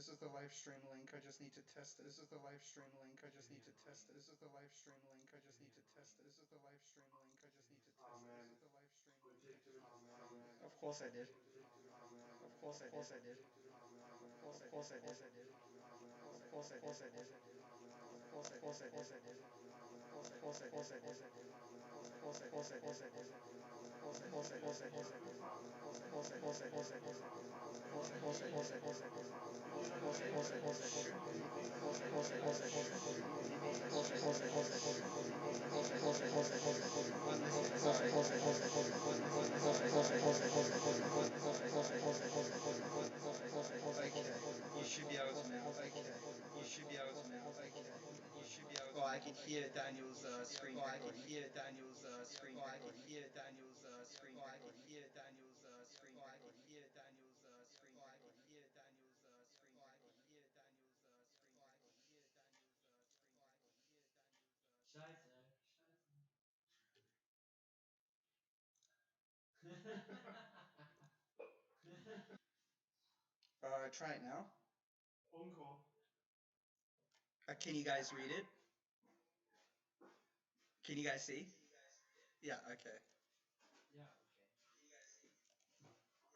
This is the live stream link. I just need to test it. This is the live stream link. I just need to test it. This is the live stream link. I just need to test it. This is the live stream link. I just need to test it. This is the live stream link. Of course I did. Of course I did. I did. Of course I did. I did. Of course I did. I did. Of course I did. I did. I did. Of course I did. I did. Of course I did. I did. I did. Of course I did. I did. I did. Of course I did. I did. I did. Of course I did. I did. I did. Of course I did. I did. I did. Of course I did. I did. I did. Of course I did. I did. I did. Of course I did. I did. I did. Of course I did. I did. Of course I did. I did. Of course I did. I did. You should be able to now. You should be able to now. You should be able to. Oh, I could hear Daniel's screen. I could hear Daniel's screen. I could hear Daniel's screen. I could hear Daniel's screen. I could hear Daniel's screen. I could hear Daniel's screen. I could hear Daniel's screen. I could hear Daniel's screen. I could hear Daniel's Scheiße, scheiße. Try it now. Uncool. Can you guys read it? Can you guys see? Yeah, okay. Ja, okay. Latency.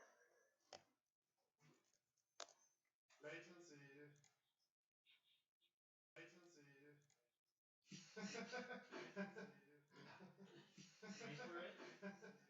Latency. Wait for it. Wait for it. Wait for it. Wait for it. Wait for it. Wait for it. Wait for it. Wait for it.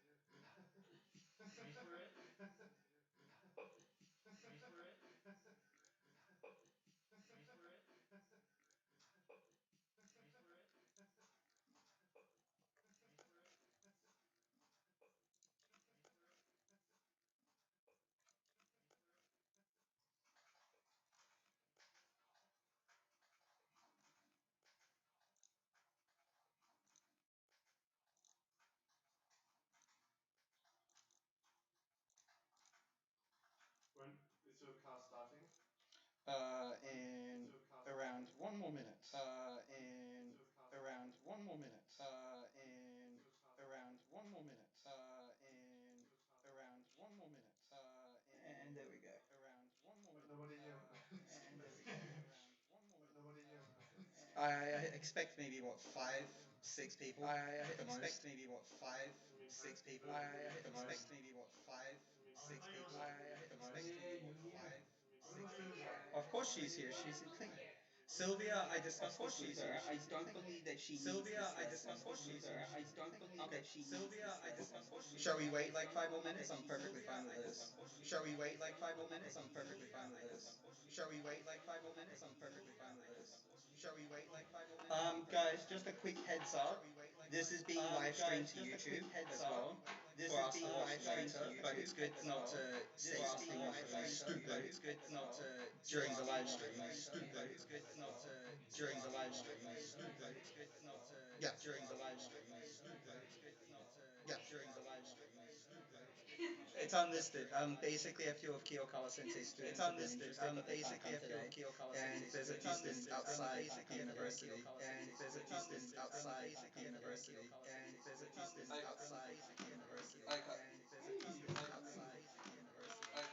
When is your car starting? In around 1 more minute. In around 1 more minute. In around 1 more minute. In around 1 more minute. And there we go. Around 1 more minute. Nobody here. And there we go. Around 1 more minute. Nobody here. I expect maybe what 5-6 people. I expect maybe what 5-6 people. I expect maybe what 5-6 people. I expect maybe what 5-6 people. Of course she's here. She's in clean. Sylvia, I discussed this with her. I don't believe that she Sylvia, I discussed this with her. I don't believe that she Sylvia, I discussed this. Shall we wait like 5 more minutes? I'm perfectly fine with this. Shall we wait like 5 more minutes? I'm perfectly fine with this. Shall we wait like 5 more minutes? I'm perfectly fine with this. Shall we wait like 5 more minutes? Guys, just a quick heads up. This is being live streamed to YouTube as well. This is being live streamed to YouTube, but it's good not to say something stupid. It's good not to during the live stream. Stupid. It's good not to during the live stream. Stupid. It's good not to during the live stream. Stupid. It's good not to during the live stream. It's unlisted. Basically a few of Kiyokala Sensei's students. It's unlisted. Basically a few of Kiyokala Sensei's students. And there's a few students outside the university. And there's a few students outside the university. And there's a few students outside the university. Okay. And there's a few students outside the university. Okay. And there's a few students outside the university. Okay.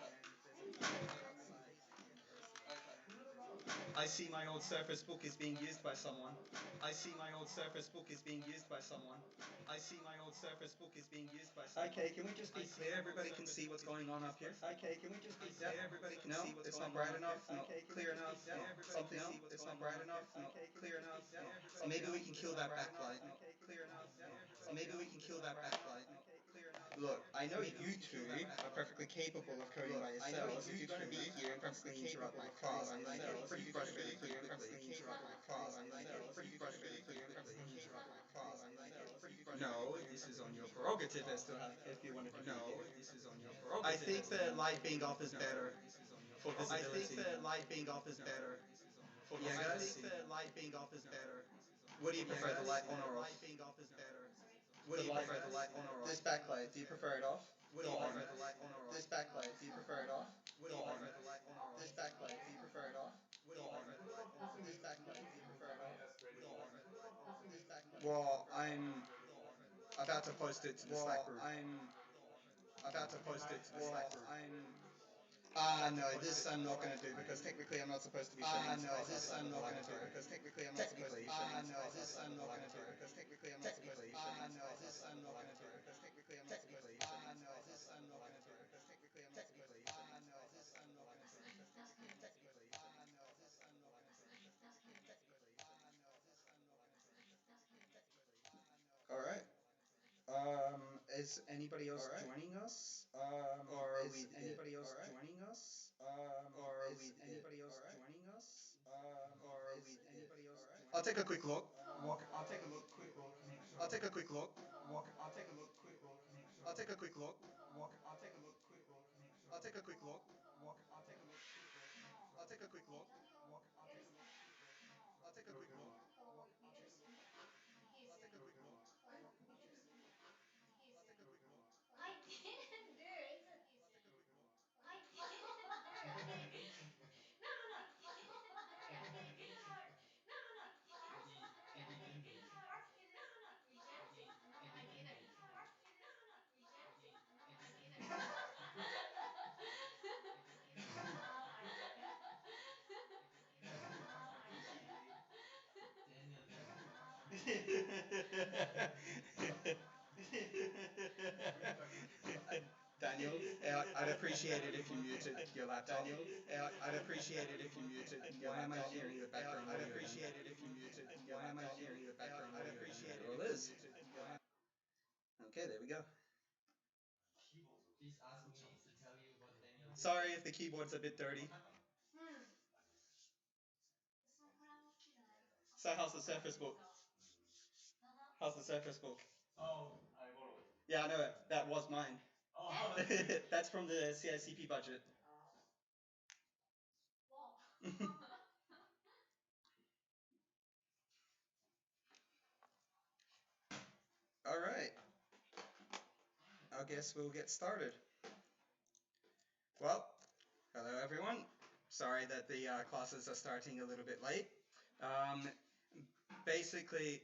I see my old Surface book is being used by someone. I see my old Surface book is being used by someone. I see my old Surface book is being used by someone. Okay, can we just be clear? Everybody can see what's going on up here. Okay, can we just be clear? Everybody can see what's going on. No, it's not bright enough. Not clear enough. Something else. It's not bright enough. Not clear enough. Maybe we can kill that backlight. Clear enough. Maybe we can kill that backlight. Look, I know you two are perfectly capable of coding by yourselves. If you're going to be here and perfectly interrupt my class, I'm getting pretty frustrated here and perfectly interrupt my class. I'm getting pretty frustrated here and perfectly interrupt my class. I'm getting pretty frustrated. No, this is on your prerogative as to have, if you want to. No, this is on your prerogative. I think the light being off is better for visibility. I think the light being off is better for visibility. I think the light being off is better. What do you prefer, the light on or off? Light being off is better. What do you prefer, the light on or off? This backlight, do you prefer it off? What do you prefer, the light on or off? This backlight, do you prefer it off? What do you prefer, the light on or off? This backlight, do you prefer it off? What do you prefer, the light on or off? This backlight, do you prefer it off? What do you prefer, the light on or off? This backlight. Well, I'm about to post it to the Slack group. I'm about to post it to the Slack group. No, this I'm not going to do because technically I'm not supposed to be showing no, this I'm not gonna do because technically I'm not supposed to be showing no, this I'm not gonna do because technically I'm not supposed to be showing no, this I'm not gonna do because technically I'm not supposed to be showing no, this I'm not gonna do because technically I'm not supposed to be showing no, this I'm not gonna do because technically I'm not supposed to be showing no, this I'm not gonna do because technically I'm not supposed to be showing no, this I'm not gonna do All right. Is anybody else joining us? Or are is we anybody else Alright. joining us? Or are is we anybody else Alright. joining us? Or are is we anybody else Alright. joining I'll take a quick look. I'll take a look, quick look, make sure. I'll take a quick look. I'll take a look, quick look, make sure. I'll take a quick look. I'll take a look, quick look, make sure. I'll take a quick look. I'll take a look, quick look, make sure. I'll take a quick look. I'll take a look, quick look, make sure. I'll take a quick look. I'll take a quick look. I'll take a quick look. I didn't do it. I'll take a quick look. I didn't do it. No, no, no. You didn't do it. No, no, no. You didn't do it. No, no, no. You didn't. No, no, no. I didn't. No, no, no. I didn't. Oh my Daniel, I'd appreciate it if you muted your laptop. Daniel, I'd appreciate it if you muted your laptop. Why am I hearing the background I'd audio? appreciate it if you muted your Why am I laptop. hearing the background I'd audio? appreciate it Well, if you Liz. muted your laptop. Okay, there we go. Please ask me to tell you what Daniel did. Sorry if the keyboard's a bit dirty. So how's the Surface Book? How's the Surface Book? Oh, I borrowed it. Yeah, I know it. That was mine. Oh, That's from the CICP budget. All right. I guess we'll get started. Well, hello everyone. Sorry that the classes are starting a little bit late. Basically,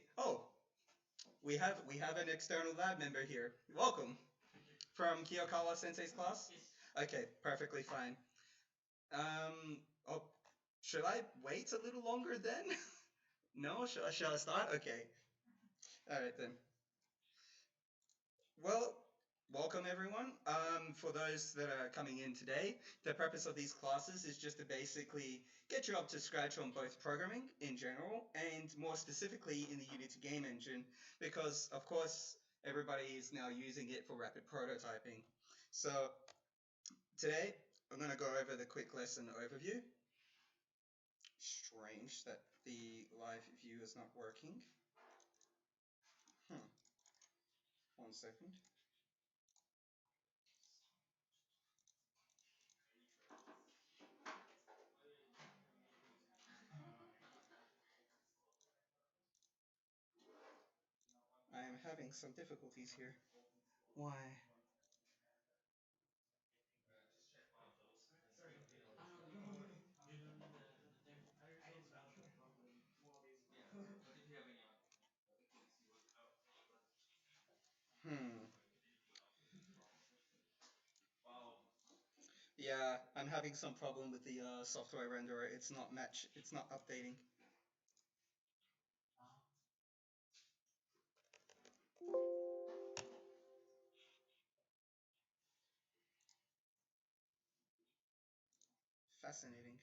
we have an external lab member here. Welcome. From Kiyokawa Sensei's class? Okay, perfectly fine. Oh, should I wait a little longer then? No? Shall I start? Okay. Alright then. Well, welcome everyone. For those that are coming in today, the purpose of these classes is just to basically get you up to scratch on both programming in general and more specifically in the Unity game engine, because of course everybody is now using it for rapid prototyping. So today I'm going to go over the quick lesson overview. Strange that the live view is not working. 1 second. I am having some difficulties here. Why? Yeah, I'm having some problem with the software renderer. It's not updating. Fascinating.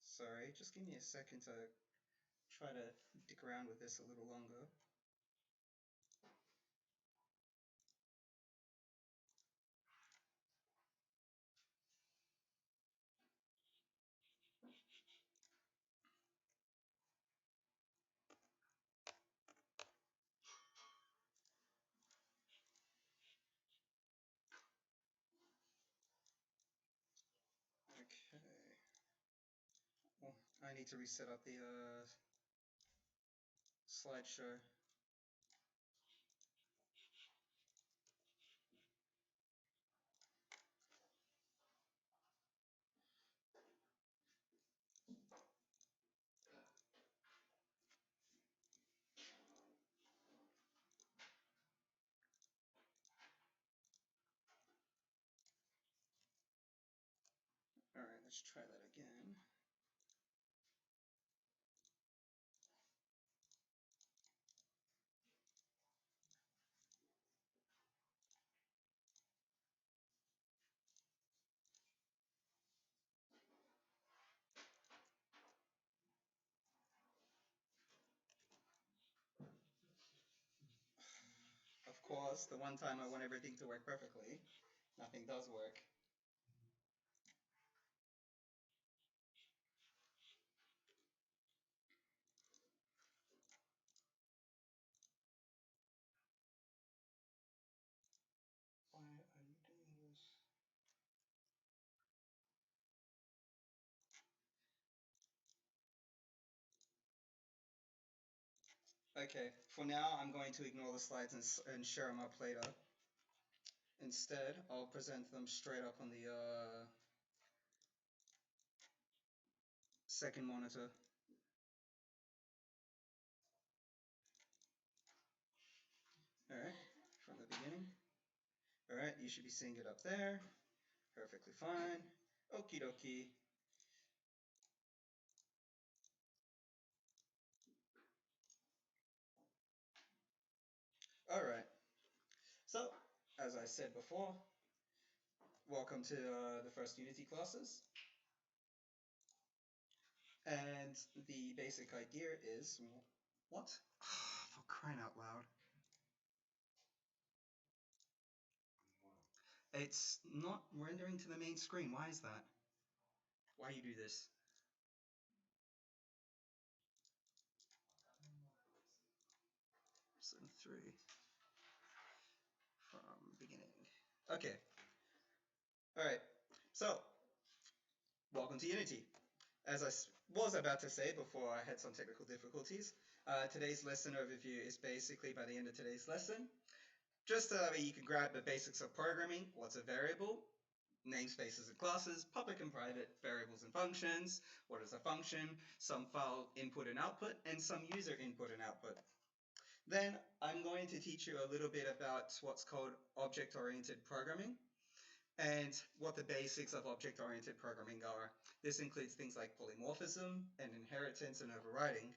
Sorry, just give me a second to try to dick around with this a little longer. Okay. Well, I need to reset up the slideshow. Alright, Let's try that again. Of course, the one time I want everything to work perfectly, nothing does work. Why are you doing this? Okay, for now I'm going to ignore the slides and share them up later. Instead, I'll present them straight up on the second monitor. Alright, from the beginning. Alright, you should be seeing it up there. Perfectly fine. Okie dokie. Alright, so as I said before, welcome to the first Unity classes. And the basic idea is, what? For crying out loud. It's not rendering to the main screen. Why is that? Why you do this? So 3 from beginning. Okay. Alright. So, welcome to Unity. As I was about to say before I had some technical difficulties, today's lesson overview is basically by the end of today's lesson. Just so that you can grab the basics of programming, what's a variable, namespaces and classes, public and private, variables and functions, what is a function, some file input and output, and some user input and output. Then I'm going to teach you a little bit about what's called object-oriented programming and what the basics of object-oriented programming are. This includes things like polymorphism and inheritance and overriding.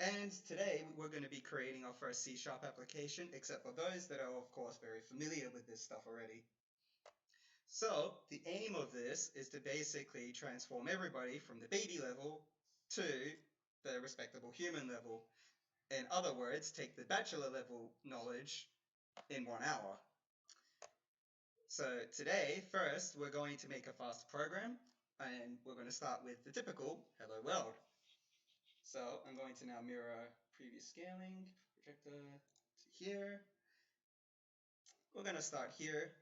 And today we're going to be creating our first C# application, except for those that are of course very familiar with this stuff already. So the aim of this is to basically transform everybody from the baby level to the respectable human level. In other words, take the bachelor level knowledge in 1 hour. So today, first, we're going to make a fast program, and we're going to start with the typical hello world. So I'm going to now mirror previous scaling, projector to here. We're going to start here,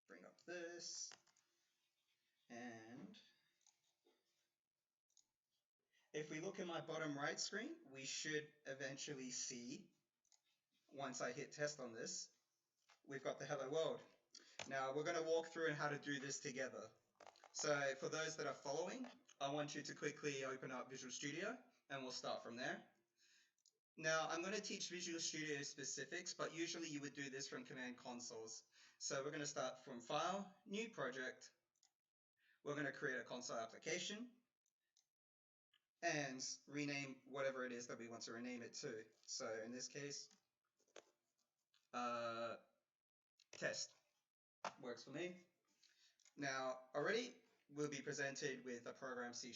bring up this, and if we look in my bottom right screen, we should eventually see, once I hit test on this, we've got the hello world. Now we're going to walk through how to do this together. So for those that are following, I want you to quickly open up Visual Studio and we'll start from there. Now I'm going to teach Visual Studio specifics, but usually you would do this from command consoles. So we're going to start from File, New Project. We're going to create a console application and rename whatever it is that we want to rename it to. So in this case, test works for me. Now already we'll be presented with a program C#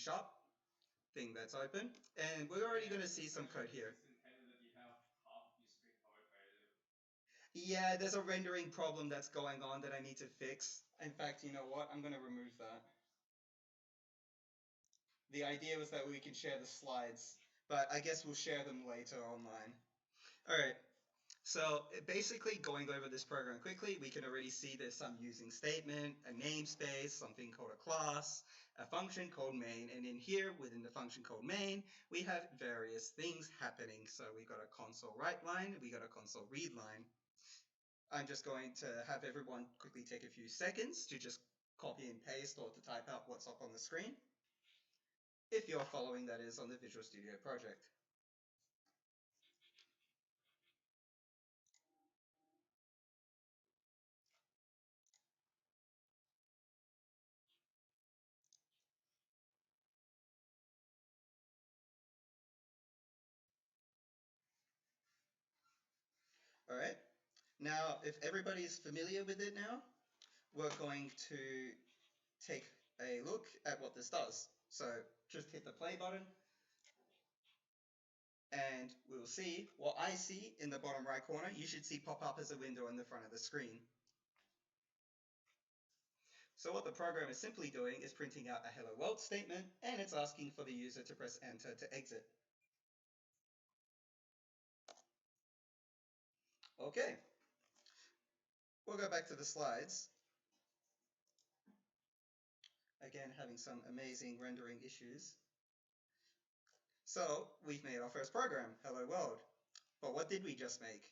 thing that's open, and we're already going to see some code here. Yeah, there's a rendering problem that's going on that I need to fix. In fact, you know what? I'm going to remove that. The idea was that we can share the slides, but I guess we'll share them later online. Alright, so basically going over this program quickly, we can already see there's some using statement, a namespace, something called a class, a function called main, and in here, within the function called main, we have various things happening. So we got a console write line, we got a console read line. I'm just going to have everyone quickly take a few seconds to just copy and paste or to type out what's up on the screen, if you're following, that is, on the Visual Studio project. Alright, now if everybody is familiar with it now, we're going to take a look at what this does. So just hit the play button and we'll see what I see in the bottom right corner. You should see pop up as a window in the front of the screen. So what the program is simply doing is printing out a hello world statement, and it's asking for the user to press enter to exit. Okay, we'll go back to the slides. Again, having some amazing rendering issues. So we've made our first program, hello world. But what did we just make?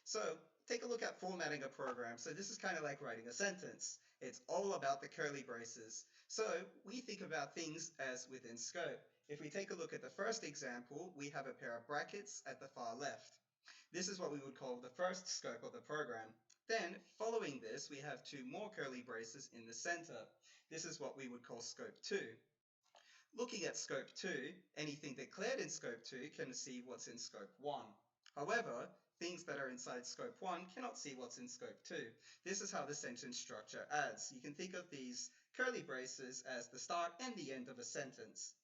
So take a look at formatting a program. So this is kind of like writing a sentence. It's all about the curly braces. So we think about things as within scope. If we take a look at the first example, we have a pair of brackets at the far left. This is what we would call the first scope of the program. Then, following this, we have two more curly braces in the center. This is what we would call scope 2. Looking at scope 2, anything declared in scope 2 can see what's in scope 1. However, things that are inside scope 1 cannot see what's in scope 2. This is how the sentence structure adds. You can think of these curly braces as the start and the end of a sentence.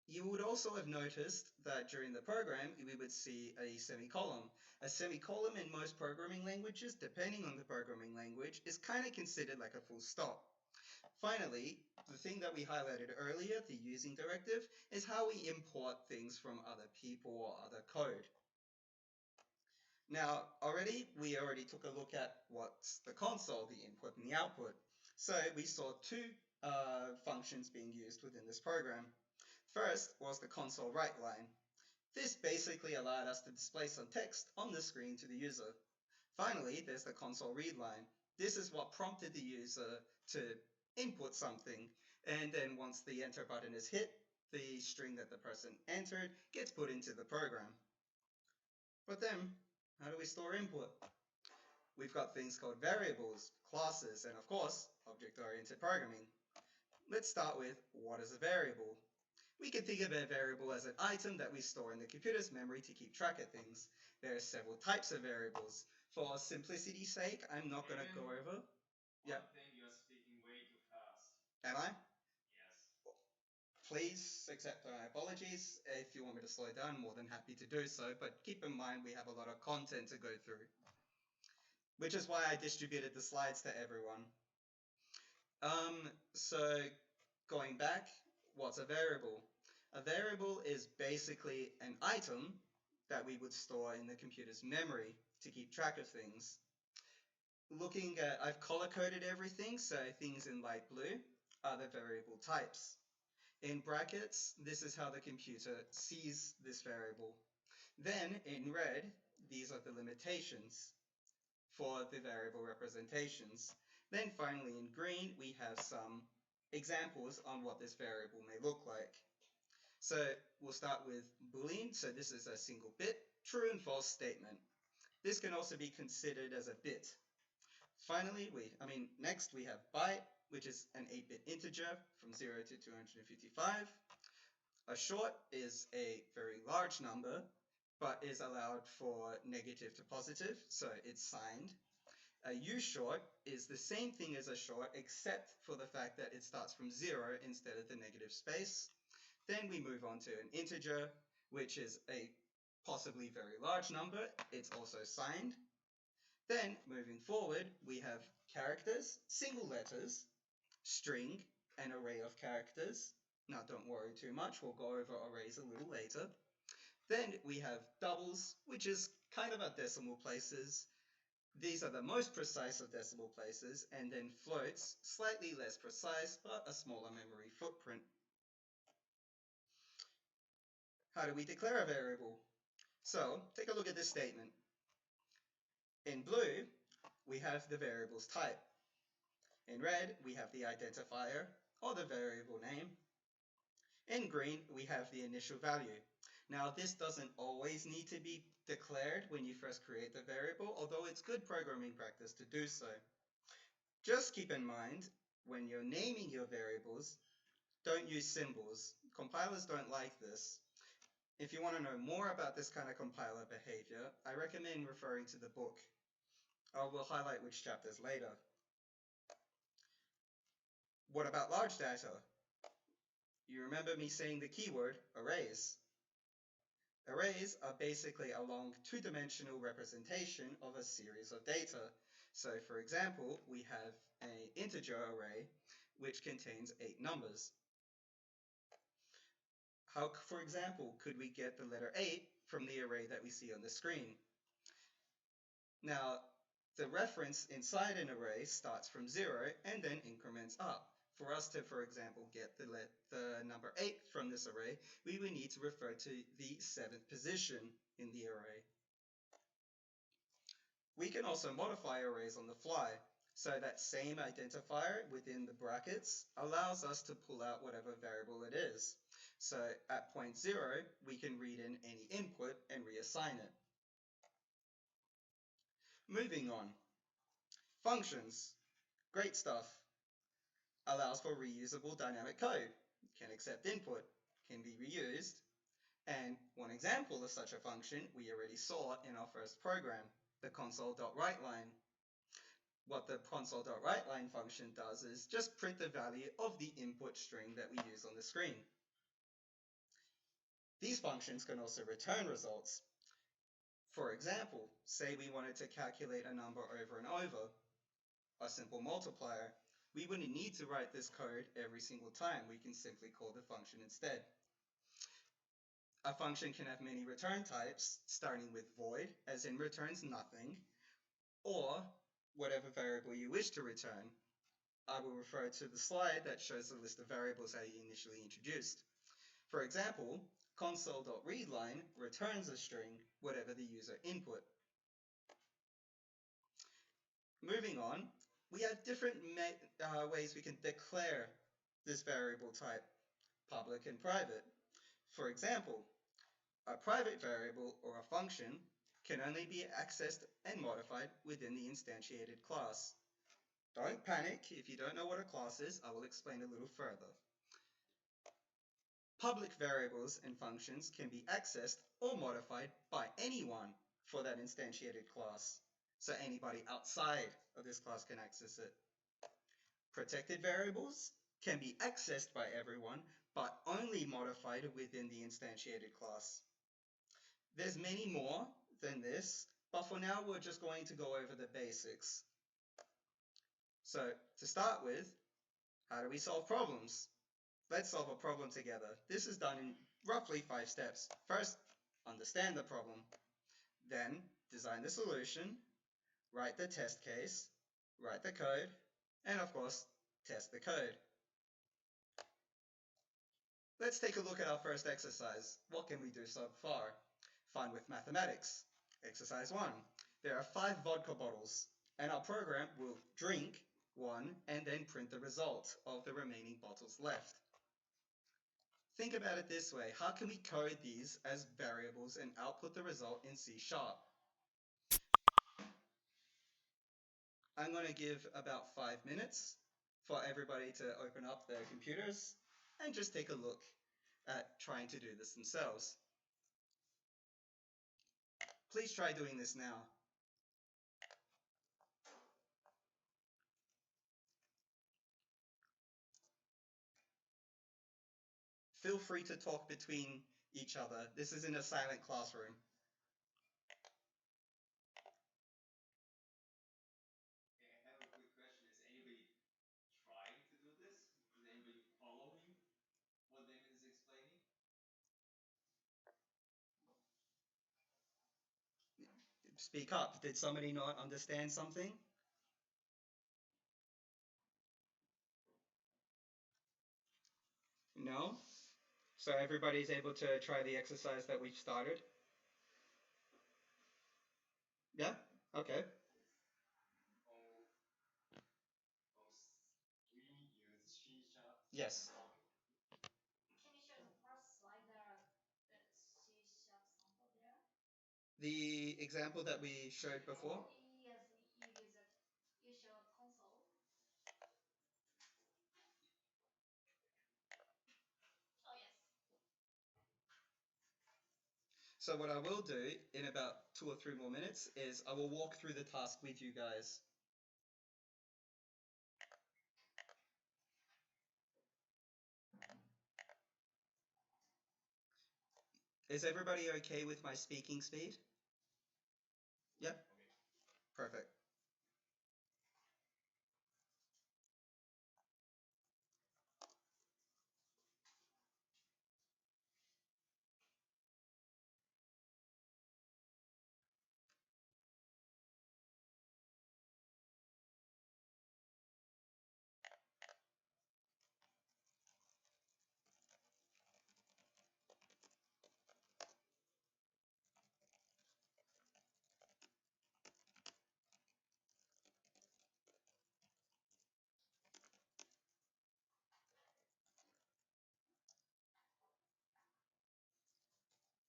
You would also have noticed that during the program, we would see a semicolon. A semicolon in most programming languages, depending on the programming language, is kind of considered like a full stop. Finally, the thing that we highlighted earlier, the using directive, is how we import things from other people or other code. Now, we already took a look at what's the console, the input and the output. So we saw two functions being used within this program. First was the console write line. This basically allowed us to display some text on the screen to the user. Finally, there's the console read line. This is what prompted the user to input something, and then once the enter button is hit, the string that the person entered gets put into the program. But then, how do we store input? We've got things called variables, classes, and of course, object-oriented programming. Let's start with, what is a variable? We can think of a variable as an item that we store in the computer's memory to keep track of things. There are several types of variables. For simplicity's sake, I'm not going to go over. Yeah. I think you're speaking way too fast. Am I? Yes. Please accept my apologies. If you want me to slow down, I'm more than happy to do so. But keep in mind, we have a lot of content to go through, which is why I distributed the slides to everyone. So going back, what's a variable? A variable is basically an item that we would store in the computer's memory to keep track of things. Looking at, I've color-coded everything, so things in light blue are the variable types. In brackets, this is how the computer sees this variable. Then, in red, these are the limitations for the variable representations. Then finally, in green, we have some examples on what this variable may look like. So we'll start with Boolean. So this is a single bit, true and false statement. This can also be considered as a bit. Finally, next we have byte, which is an 8-bit integer from 0 to 255. A short is a very large number, but is allowed for negative to positive, so it's signed. A U-short is the same thing as a short, except for the fact that it starts from 0 instead of the negative space. Then we move on to an integer, which is a possibly very large number. It's also signed. Then, moving forward, we have characters, single letters, string, an array of characters. Now, don't worry too much. We'll go over arrays a little later. Then we have doubles, which is kind of our decimal places. These are the most precise of decimal places, and then floats, slightly less precise, but a smaller memory footprint. How do we declare a variable? So, take a look at this statement. In blue, we have the variable's type. In red, we have the identifier, or the variable name. In green, we have the initial value. Now, this doesn't always need to be declared when you first create the variable, although it's good programming practice to do so. Just keep in mind, when you're naming your variables, don't use symbols. Compilers don't like this. If you want to know more about this kind of compiler behavior, I recommend referring to the book. I will highlight which chapters later. What about large data? You remember me saying the keyword arrays. Arrays are basically a long two-dimensional representation of a series of data. So for example, we have an integer array which contains 8 numbers. How, for example, could we get the letter 8 from the array that we see on the screen? Now, the reference inside an array starts from 0 and then increments up. For us to, for example, get the number 8 from this array, we would need to refer to the 7th position in the array. We can also modify arrays on the fly, so that same identifier within the brackets allows us to pull out whatever variable it is. So at point 0, we can read in any input and reassign it. Moving on. Functions. Great stuff. Allows for reusable dynamic code, can accept input, can be reused, and one example of such a function we already saw in our first program, the console.writeLine. What the console.writeLine function does is just print the value of the input string that we use on the screen. These functions can also return results. For example, say we wanted to calculate a number over and over, a simple multiplier. We wouldn't need to write this code every single time. We can simply call the function instead. A function can have many return types, starting with void, as in returns nothing, or whatever variable you wish to return. I will refer to the slide that shows the list of variables that you initially introduced. For example, console.readLine returns a string, whatever the user input. Moving on, we have different ways we can declare this variable type, public and private. For example, a private variable or a function can only be accessed and modified within the instantiated class. Don't panic. If you don't know what a class is, I will explain a little further. Public variables and functions can be accessed or modified by anyone for that instantiated class. So anybody outside of this class can access it. Protected variables can be accessed by everyone, but only modified within the instantiated class. There's many more than this, but for now we're just going to go over the basics. So to start with, how do we solve problems? Let's solve a problem together. This is done in roughly 5 steps. First, understand the problem. Then, design the solution, write the test case, write the code, and of course, test the code. Let's take a look at our first exercise. What can we do so far? Fun with mathematics. Exercise 1. There are 5 vodka bottles, and our program will drink one and then print the result of the remaining bottles left. Think about it this way. How can we code these as variables and output the result in C#? I'm going to give about 5 minutes for everybody to open up their computers and just take a look at trying to do this themselves. Please try doing this now. Feel free to talk between each other. This is in a silent classroom. Okay, I have a quick question. Is anybody trying to do this? Is anybody following what David is explaining? Speak up. Did somebody not understand something? No? So everybody's able to try the exercise that we've started? Yeah? Okay. We use C#. Yes. Can you show the first slide there, the C# sample there? The example that we showed before? Yes, you show a console. Oh yes. So what I will do in about 2 or 3 more minutes is I will walk through the task with you guys. Is everybody okay with my speaking speed? Yeah? Perfect.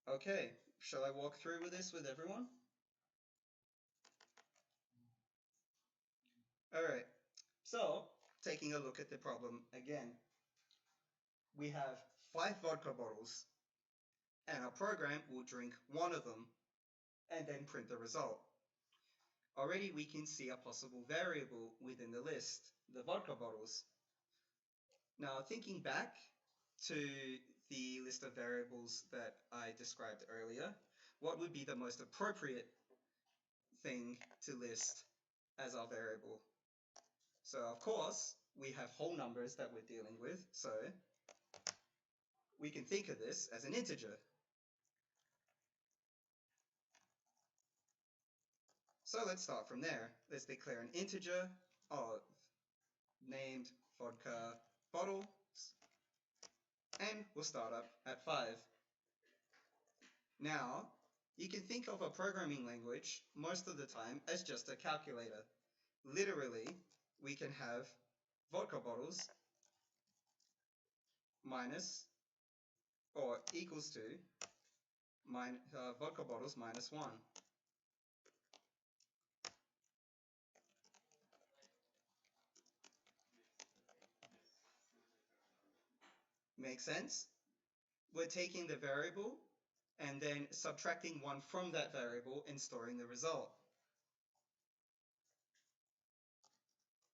Okay, shall I walk through with this with everyone? Alright, so taking a look at the problem again. We have 5 vodka bottles, and our program will drink one of them and then print the result. Already we can see a possible variable within the list, the vodka bottles. Now thinking back to the list of variables that I described earlier, what would be the most appropriate thing to list as our variable? So of course, we have whole numbers that we're dealing with, so we can think of this as an integer. So let's start from there. Let's declare an integer of named vodka bottles, and we'll start up at 5. Now, you can think of a programming language most of the time as just a calculator. Literally, we can have vodka bottles minus or equals to vodka bottles minus 1. Make sense? We're taking the variable and then subtracting 1 from that variable and storing the result.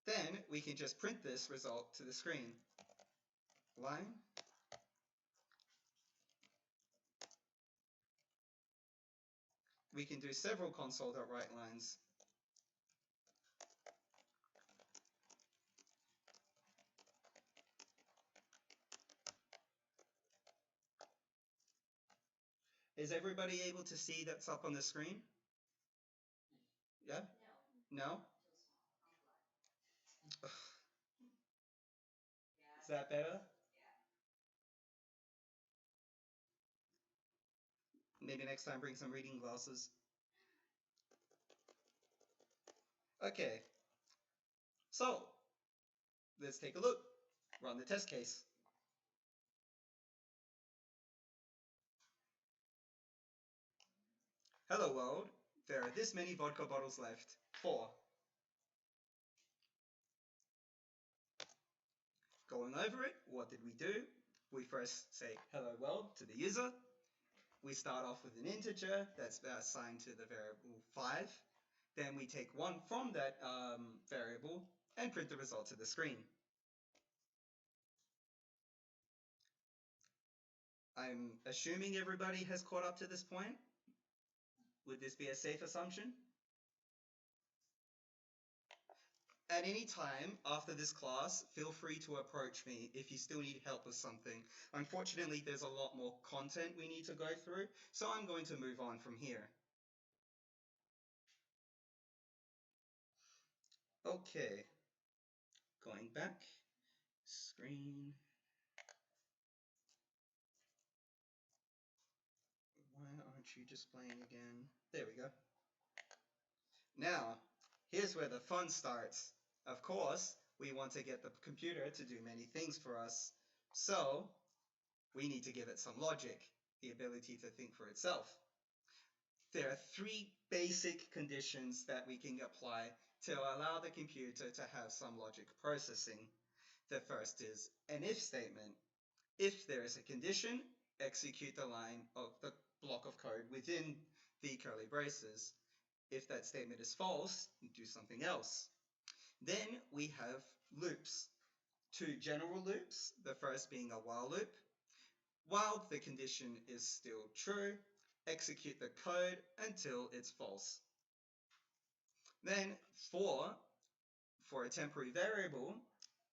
Then we can just print this result to the screen. Line. We can do several console.write lines. Is everybody able to see that's up on the screen? Yeah? No? Is that better? Maybe next time bring some reading glasses. Okay. So, let's take a look. Run the test case. Hello world, there are this many vodka bottles left. 4. Going over it, what did we do? We first say hello world to the user. We start off with an integer that's assigned to the variable 5. Then we take 1 from that variable and print the result to the screen. I'm assuming everybody has caught up to this point. Would this be a safe assumption? At any time after this class, feel free to approach me if you still need help with something. Unfortunately, there's a lot more content we need to go through, so I'm going to move on from here. Okay, going back, screen. Why aren't you displaying again? There we go. Now, here's where the fun starts. Of course, we want to get the computer to do many things for us. So, we need to give it some logic, the ability to think for itself. There are 3 basic conditions that we can apply to allow the computer to have some logic processing. The first is an if statement. If there is a condition, execute the line of the block of code within the curly braces. If that statement is false, do something else. Then we have loops. Two general loops, the first being a while loop. While the condition is still true, execute the code until it's false. Then for a temporary variable,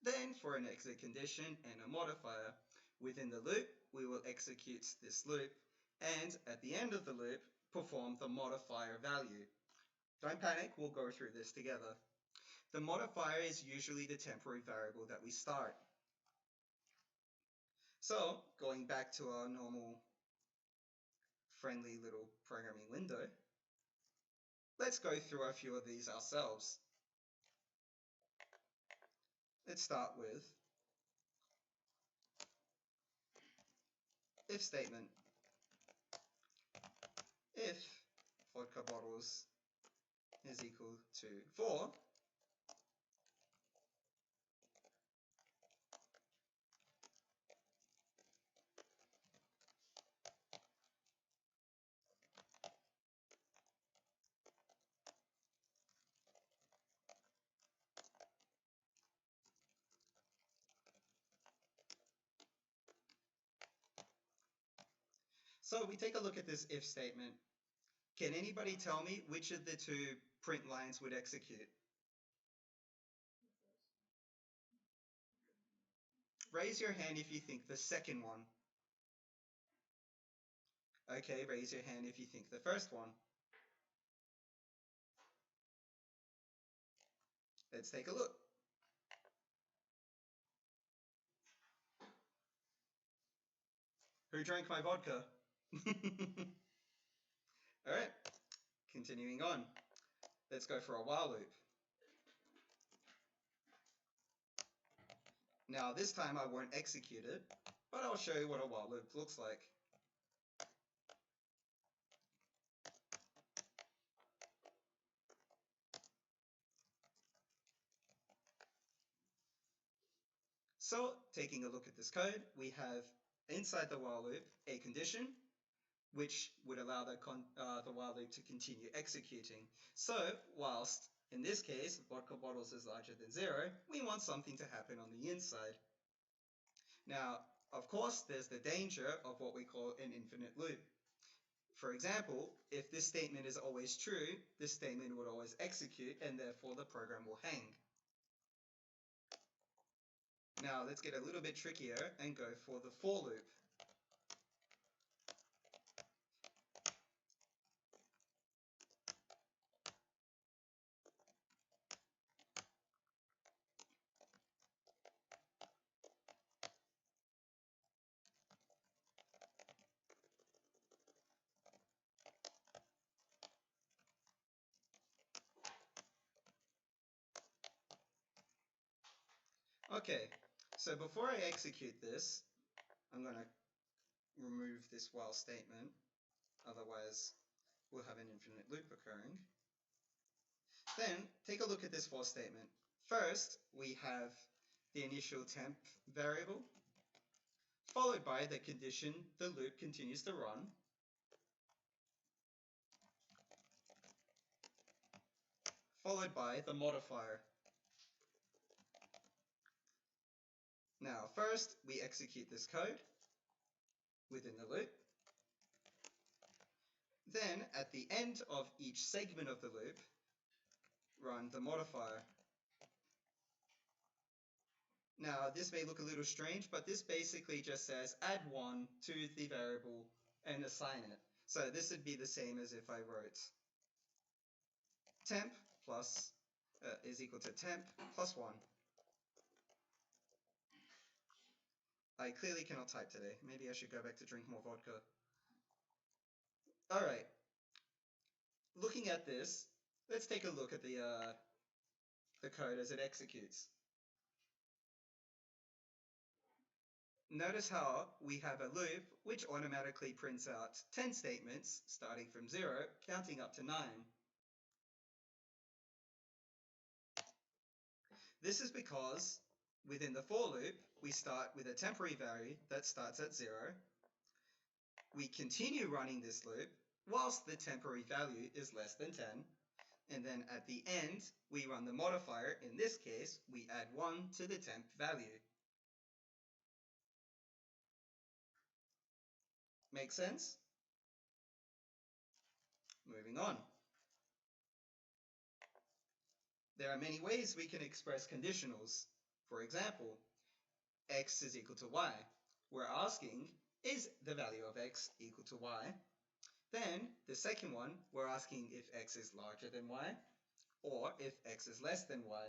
then for an exit condition and a modifier. Within the loop, we will execute this loop, and at the end of the loop, perform the modifier value. Don't panic, we'll go through this together. The modifier is usually the temporary variable that we start. So, going back to our normal friendly little programming window, let's go through a few of these ourselves. Let's start with if statement. If vodka bottles is equal to 4, so we take a look at this if statement. Can anybody tell me which of the two print lines would execute? Raise your hand if you think the second one. Okay, raise your hand if you think the first one. Let's take a look. Who drank my vodka? Alright, continuing on. Let's go for a while loop. Now this time I won't execute it, but I'll show you what a while loop looks like. So, taking a look at this code, we have inside the while loop a condition which would allow the while loop to continue executing. So, whilst in this case vodka bottles is larger than 0, we want something to happen on the inside. Now, of course, there's the danger of what we call an infinite loop. For example, if this statement is always true, this statement would always execute and therefore the program will hang. Now let's get a little bit trickier and go for the for loop. Okay, so before I execute this, I'm going to remove this while statement, otherwise we'll have an infinite loop occurring. Then, take a look at this for statement. First, we have the initial temp variable, followed by the condition the loop continues to run, followed by the modifier. Now, first, we execute this code within the loop. Then, at the end of each segment of the loop, run the modifier. Now, this may look a little strange, but this basically just says add 1 to the variable and assign it. So this would be the same as if I wrote temp plus is equal to temp plus 1. I clearly cannot type today. Maybe I should go back to drink more vodka. Alright. Looking at this, let's take a look at the code as it executes. Notice how we have a loop which automatically prints out 10 statements starting from 0, counting up to 9. This is because within the for loop, we start with a temporary value that starts at 0. We continue running this loop whilst the temporary value is less than 10, and then at the end, we run the modifier. In this case, we add 1 to the temp value. Make sense? Moving on. There are many ways we can express conditionals. For example, x is equal to y. We're asking, is the value of x equal to y? Then, the second one, we're asking if x is larger than y, or if x is less than y.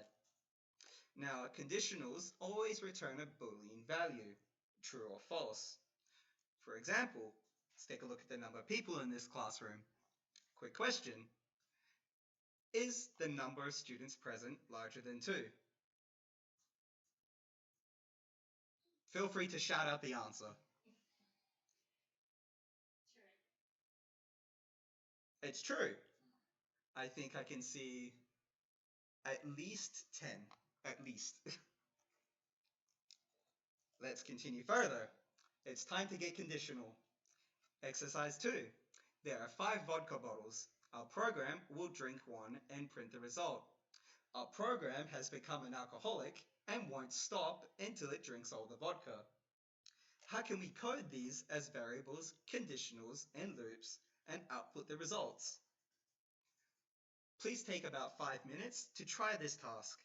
Now, conditionals always return a Boolean value, true or false. For example, let's take a look at the number of people in this classroom. Quick question. Is the number of students present larger than 2? Feel free to shout out the answer. True. It's true. I think I can see at least 10. At least. Let's continue further. It's time to get conditional. Exercise 2. There are 5 vodka bottles. Our program will drink one and print the result. Our program has become an alcoholic and won't stop until it drinks all the vodka. How can we code these as variables, conditionals, and loops and output the results? Please take about 5 minutes to try this task.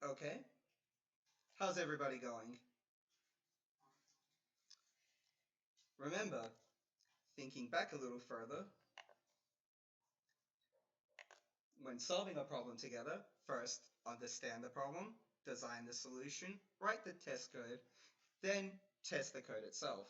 Okay. How's everybody going? Remember, thinking back a little further, when solving a problem together, first understand the problem, design the solution, write the test code, then test the code itself.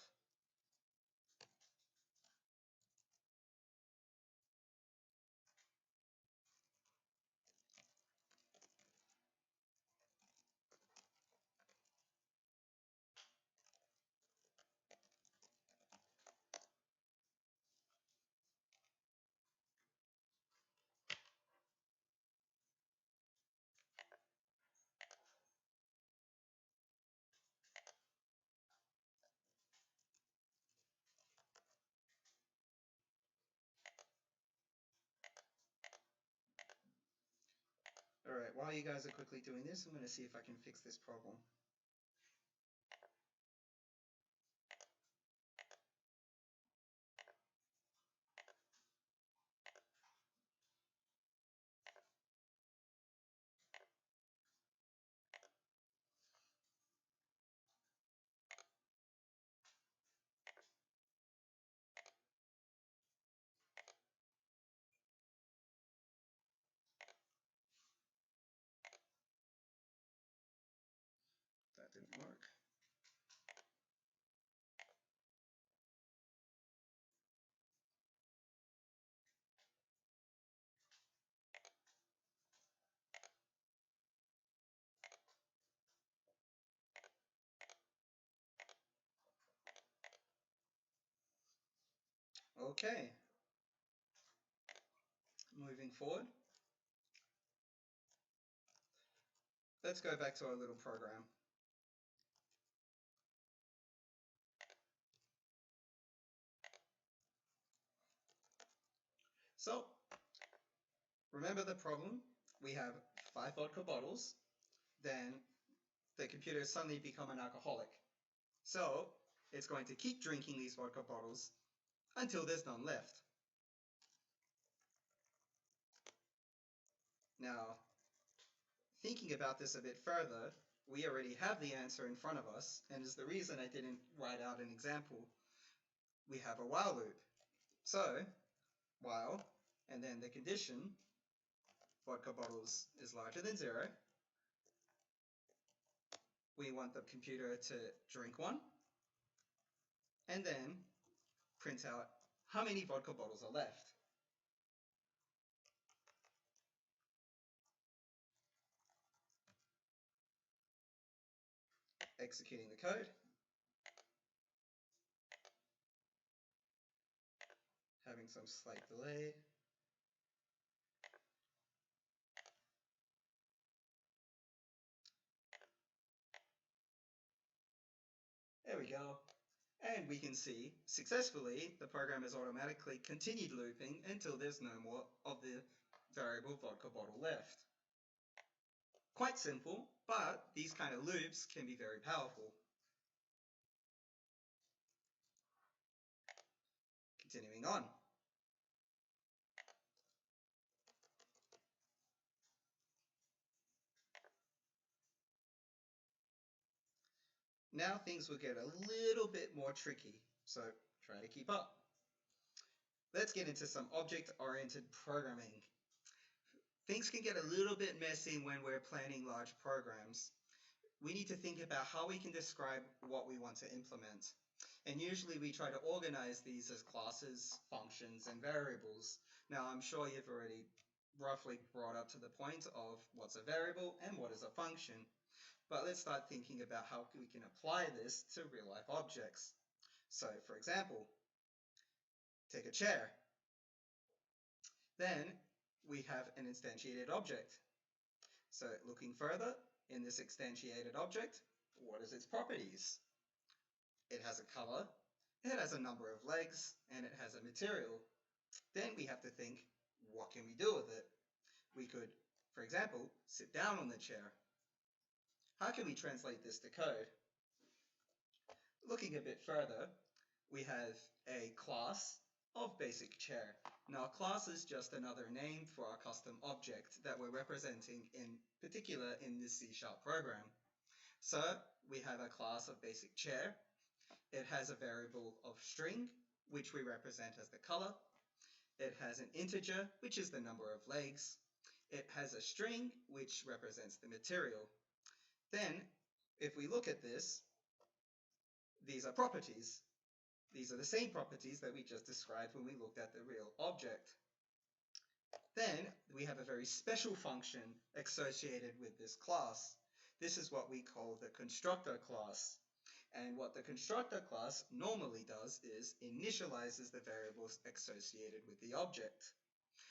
Alright, while you guys are quickly doing this, I'm going to see if I can fix this problem. That didn't work. Okay. Moving forward. Let's go back to our little program. So, remember the problem? We have 5 vodka bottles, then the computer has suddenly become an alcoholic. So it's going to keep drinking these vodka bottles until there's none left. Now, thinking about this a bit further, we already have the answer in front of us, and is the reason I didn't write out an example. We have a while loop. So, while, and then the condition, vodka bottles is larger than 0. We want the computer to drink one, and then print out how many vodka bottles are left. Executing the code. Having some slight delay. There we go. And we can see, successfully, the program has automatically continued looping until there's no more of the variable vodka bottle left. Quite simple, but these kind of loops can be very powerful. Continuing on. Now things will get a little bit more tricky, so try to keep up. Let's get into some object-oriented programming. Things can get a little bit messy when we're planning large programs. We need to think about how we can describe what we want to implement. And usually we try to organize these as classes, functions, and variables. Now I'm sure you've already roughly brought up to the point of what's a variable and what is a function. But let's start thinking about how we can apply this to real-life objects. So, for example, take a chair. Then we have an instantiated object. So, looking further, in this instantiated object, what is its properties? It has a color, it has a number of legs, and it has a material. Then we have to think, what can we do with it? We could, for example, sit down on the chair. How can we translate this to code? Looking a bit further, we have a class of basic chair. Now, a class is just another name for our custom object that we're representing in particular in this C# program. So, we have a class of basic chair. It has a variable of string, which we represent as the color. It has an integer, which is the number of legs. It has a string, which represents the material. Then, if we look at this, these are properties. These are the same properties that we just described when we looked at the real object. Then, we have a very special function associated with this class. This is what we call the constructor class. And what the constructor class normally does is initializes the variables associated with the object.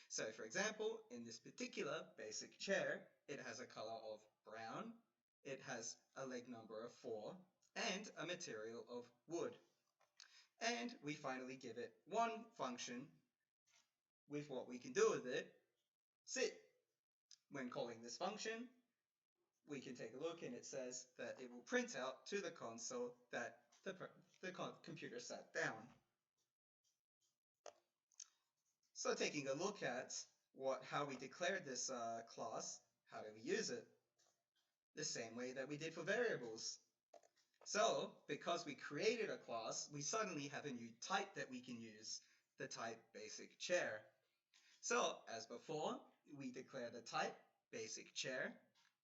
So, for example, in this particular basic chair, it has a color of brown, it has a leg number of 4, and a material of wood. And we finally give it one function with what we can do with it, sit. When calling this function, we can take a look and it says that it will print out to the console that the computer sat down. So taking a look at how we declared this class, how do we use it? The same way that we did for variables. So, because we created a class, we suddenly have a new type that we can use, the type basic chair. So, as before, we declare the type basic chair,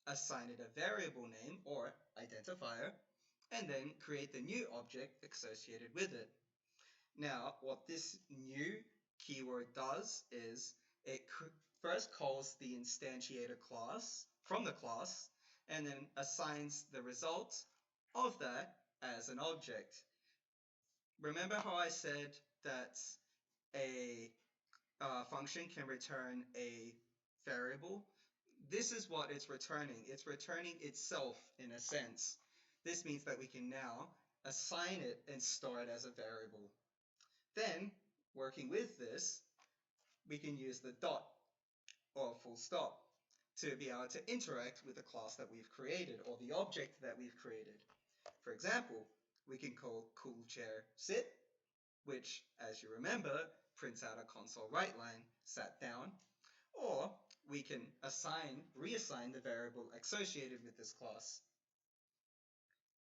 assign it a variable name or identifier, and then create the new object associated with it. Now, what this new keyword does is it first calls the instantiator class from the class and then assigns the result of that as an object. Remember how I said that a function can return a variable? This is what it's returning. It's returning itself in a sense. This means that we can now assign it and store it as a variable. Then, working with this, we can use the dot or full stop. to be able to interact with the class that we've created or the object that we've created. For example, we can call coolChairSit, which, as you remember, prints out a console write line, sat down, or we can reassign the variable associated with this class.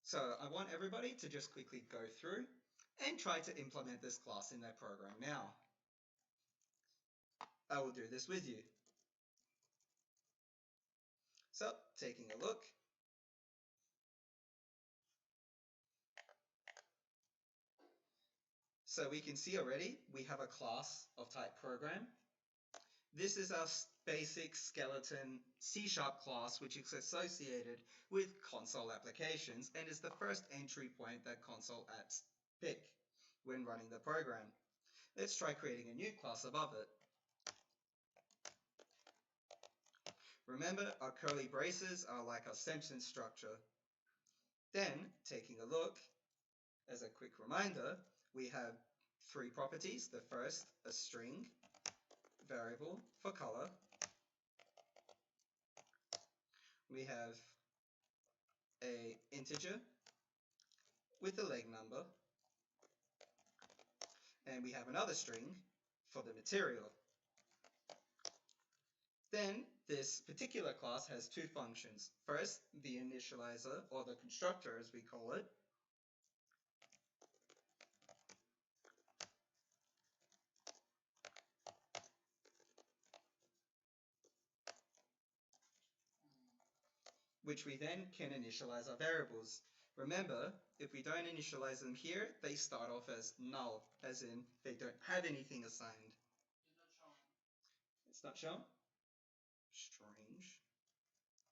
So I want everybody to just quickly go through and try to implement this class in their program now. I will do this with you. So, taking a look. So we can see already we have a class of type program. This is our basic skeleton C# class, which is associated with console applications and is the first entry point that console apps pick when running the program. Let's try creating a new class above it. Remember, our curly braces are like our sentence structure. Then, taking a look, as a quick reminder, we have 3 properties. The first, a string variable for color. We have a integer with the leg number. And we have another string for the material. Then, this particular class has 2 functions. First, the initializer, or the constructor as we call it. Which we then can initialize our variables. Remember, if we don't initialize them here, they start off as null, as in they don't have anything assigned. It's not shown? Strange.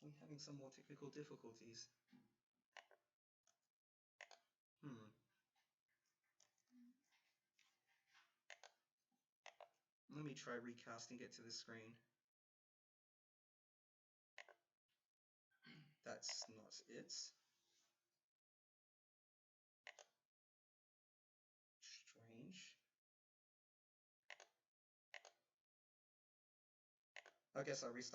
We're having some more technical difficulties. Let me try recasting it to the screen. That's not it. Strange. I guess I'll restart.